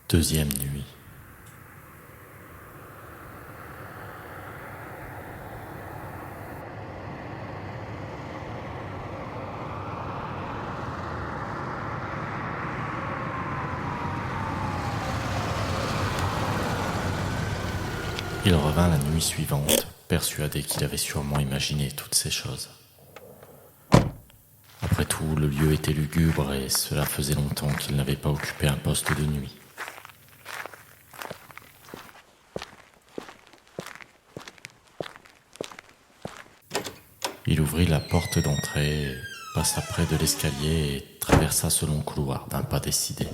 Deuxième nuit. Il revint la nuit suivante, persuadé qu'il avait sûrement imaginé toutes ces choses. Après tout, le lieu était lugubre et cela faisait longtemps qu'il n'avait pas occupé un poste de nuit. Il ouvrit la porte d'entrée, passa près de l'escalier et traversa ce long couloir d'un pas décidé.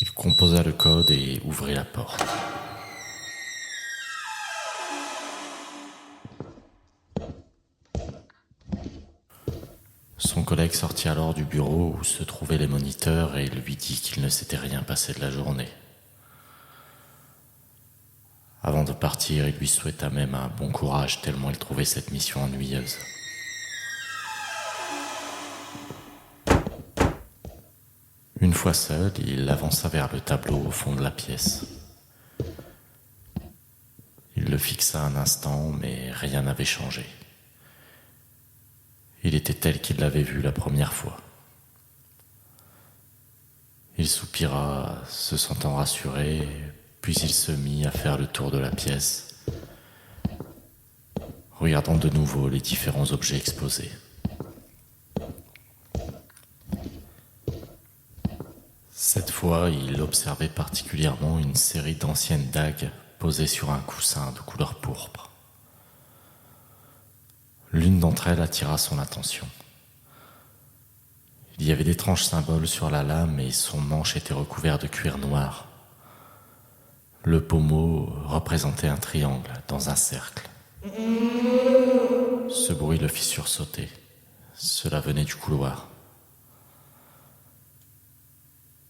Il composa le code et ouvrit la porte. Son collègue sortit alors du bureau où se trouvaient les moniteurs et lui dit qu'il ne s'était rien passé de la journée. Avant de partir, il lui souhaita même un bon courage tellement il trouvait cette mission ennuyeuse. Une fois seul, il avança vers le tableau au fond de la pièce. Il le fixa un instant, mais rien n'avait changé. Il était tel qu'il l'avait vu la première fois. Il soupira, se sentant rassuré, puis il se mit à faire le tour de la pièce, regardant de nouveau les différents objets exposés. Cette fois, il observait particulièrement une série d'anciennes dagues posées sur un coussin de couleur pourpre. L'une d'entre elles attira son attention. Il y avait d'étranges symboles sur la lame et son manche était recouvert de cuir noir. Le pommeau représentait un triangle dans un cercle. Ce bruit le fit sursauter. Cela venait du couloir.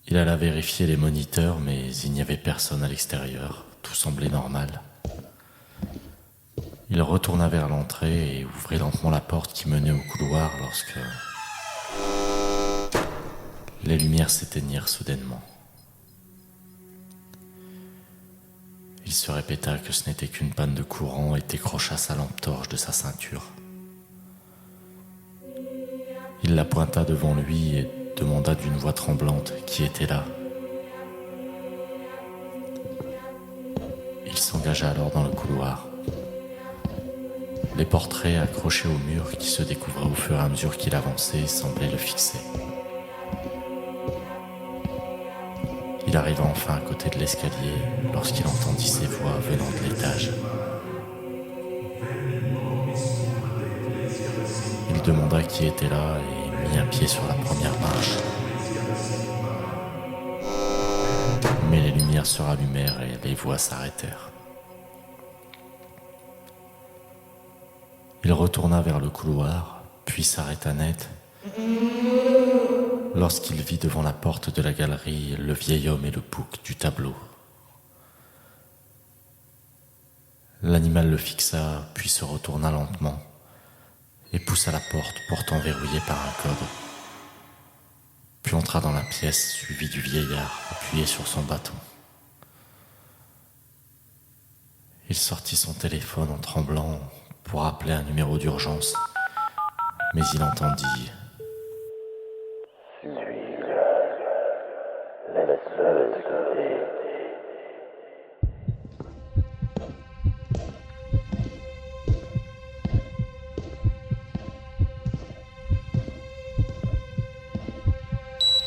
Il alla vérifier les moniteurs, mais il n'y avait personne à l'extérieur. Tout semblait normal. Il retourna vers l'entrée et ouvrit lentement la porte qui menait au couloir lorsque les lumières s'éteignirent soudainement. Il se répéta que ce n'était qu'une panne de courant et décrocha sa lampe torche de sa ceinture. Il la pointa devant lui et demanda d'une voix tremblante qui était là. Il s'engagea alors dans le couloir. Les portraits accrochés au mur qui se découvraient au fur et à mesure qu'il avançait semblaient le fixer. Il arriva enfin à côté de l'escalier lorsqu'il entendit ces voix venant de l'étage. Il demanda qui était là et mit un pied sur la première marche. Mais les lumières se rallumèrent et les voix s'arrêtèrent. Il retourna vers le couloir, puis s'arrêta net lorsqu'il vit devant la porte de la galerie le vieil homme et le bouc du tableau. L'animal le fixa, puis se retourna lentement et poussa la porte pourtant verrouillée par un code. Puis entra dans la pièce suivi du vieillard appuyé sur son bâton. Il sortit son téléphone en tremblant pour appeler un numéro d'urgence, mais il entendit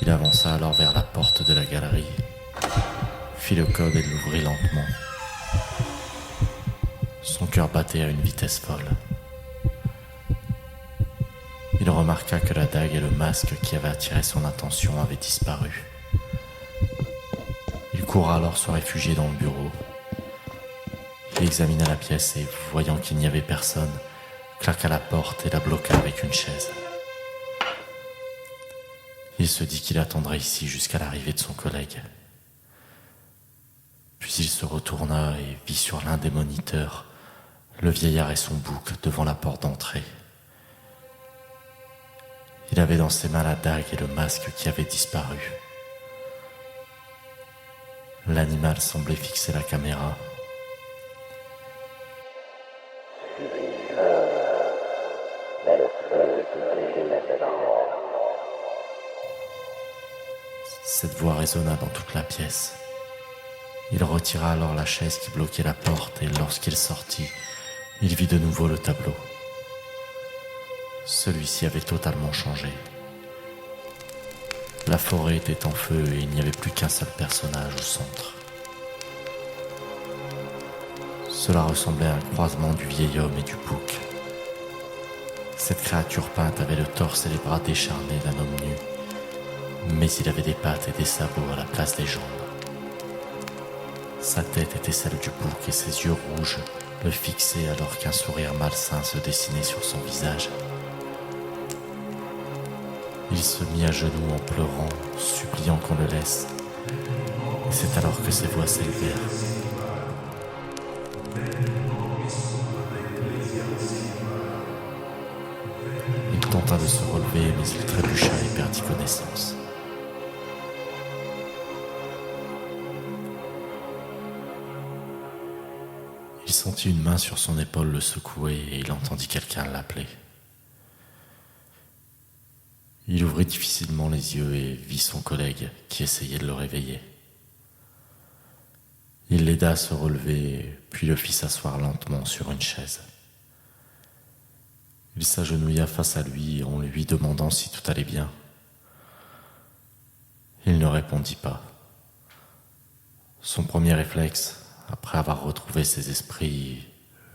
Il avança alors vers la porte de la galerie, fit le code et l'ouvrit lentement. Son cœur battait à une vitesse folle. Il remarqua que la dague et le masque qui avait attiré son attention avaient disparu. Il courut alors se réfugier dans le bureau. Il examina la pièce et, voyant qu'il n'y avait personne, claqua la porte et la bloqua avec une chaise. Il se dit qu'il attendrait ici jusqu'à l'arrivée de son collègue. Puis il se retourna et vit sur l'un des moniteurs le vieillard et son bouc devant la porte d'entrée. Il avait dans ses mains la dague et le masque qui avaient disparu. L'animal semblait fixer la caméra. Cette voix résonna dans toute la pièce. Il retira alors la chaise qui bloquait la porte et lorsqu'il sortit, il vit de nouveau le tableau. Celui-ci avait totalement changé. La forêt était en feu et il n'y avait plus qu'un seul personnage au centre. Cela ressemblait à un croisement du vieil homme et du bouc. Cette créature peinte avait le torse et les bras décharnés d'un homme nu, mais il avait des pattes et des sabots à la place des jambes. Sa tête était celle du bouc et ses yeux rouges le fixaient alors qu'un sourire malsain se dessinait sur son visage. Il se mit à genoux en pleurant, suppliant qu'on le laisse. Et c'est alors que ses voix s'élevèrent. Il tenta de se relever, mais il trébucha et perdit connaissance. Il sentit une main sur son épaule le secouer et il entendit quelqu'un l'appeler. Il ouvrit difficilement les yeux et vit son collègue qui essayait de le réveiller. Il l'aida à se relever, puis le fit s'asseoir lentement sur une chaise. Il s'agenouilla face à lui en lui demandant si tout allait bien. Il ne répondit pas. Son premier réflexe, après avoir retrouvé ses esprits,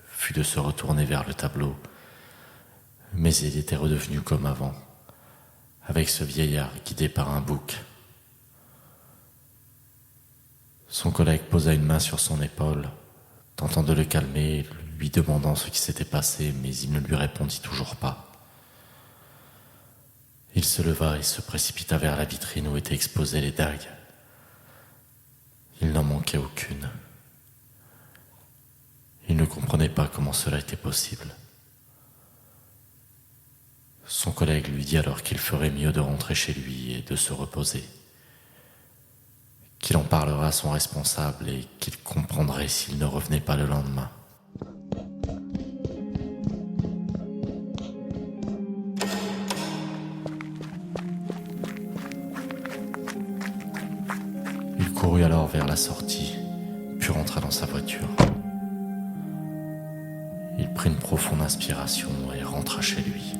fut de se retourner vers le tableau, mais il était redevenu comme avant, avec ce vieillard guidé par un bouc. Son collègue posa une main sur son épaule, tentant de le calmer, lui demandant ce qui s'était passé, mais il ne lui répondit toujours pas. Il se leva et se précipita vers la vitrine où étaient exposées les dagues. Il n'en manquait aucune. Il ne comprenait pas comment cela était possible. Son collègue lui dit alors qu'il ferait mieux de rentrer chez lui et de se reposer, qu'il en parlera à son responsable et qu'il comprendrait s'il ne revenait pas le lendemain. Il courut alors vers la sortie, puis rentra dans sa voiture. Il prit une profonde inspiration et rentra chez lui.